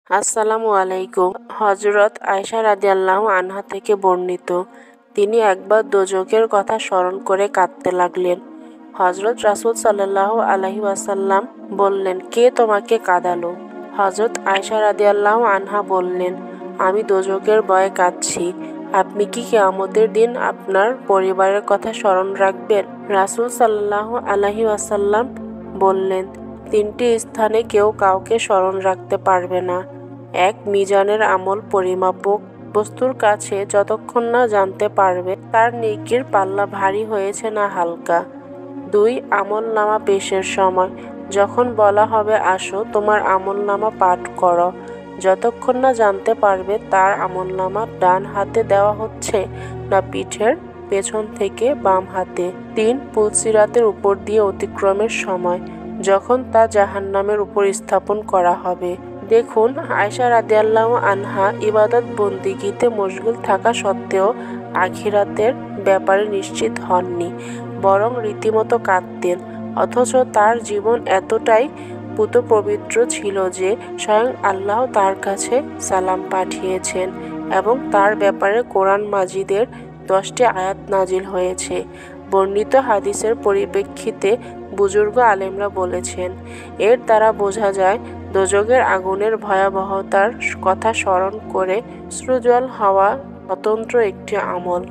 আসসালামু আলাইকুম। হযরত আয়েশা রাদিয়াল্লাহু আনহা থেকে বর্ণিত, তিনি একবার দোজখের কথা স্মরণ করে কাঁদতে লাগলেন। হযরত রাসূল সাল্লাল্লাহু আলাইহি ওয়াসাল্লাম বললেন, কে তোমাকে কাঁদালো? হযরত আয়েশা রাদিয়াল্লাহু আনহা বললেন, আমি দোজখের ভয়ে কাঁদছি। আপনি কি কিয়ামতের দিন আপনার পরিবারের কথা স্মরণ রাখবেন? রাসূল সাল্লাল্লাহু আলাইহি ওয়াসাল্লাম বললেন, তিনটি স্থানে কেউ কাউকে স্মরণ রাখতে পারবে না। ১. মিজানের আমল পরিমাপক বস্তুর কাছে যতক্ষণ না জানতে পারবে তার নেকির পাল্লা ভারী হয়েছে না হালকা। ২. আমলনামা পেশের সময় যখন বলা হবে আসো তোমার আমলনামা পাঠ করো, যতক্ষণ না জানতে পারবে তার আমলনামা ডান হাতে দেওয়া হচ্ছে না পিঠের পেছন থেকে বাম হাতে। ৩. পুলসিরাতের উপর দিয়ে অতিক্রমের সময় যখন তা জাহান্নামের উপর স্থাপন করা হবে। দেখুন, আয়েশা রাদিয়াল্লাহু আনহা ইবাদত বন্দিগিতে মশগুল থাকা সত্ত্বেও আখিরাতের ব্যাপারে নিশ্চিত হননি, বরং রীতিমতো কাঁদতেন। অথচ তার জীবন এতটাই পূতপবিত্র ছিল যে স্বয়ং আল্লাহ তার কাছে সালাম পাঠিয়েছেন এবং তার ব্যাপারে কোরআন মাজিদের 10টি আয়াত নাজিল হয়েছে। বর্ণিত হাদিসের পরিপ্রেক্ষিতে বুজুর্গ আলেমরা বলেছেন, এর দ্বারা বোঝা যায় দোজখের আগুনের ভয়াবহতার কথা স্মরণ করে অশ্রুজল হওয়া স্বতন্ত্র একটি আমল।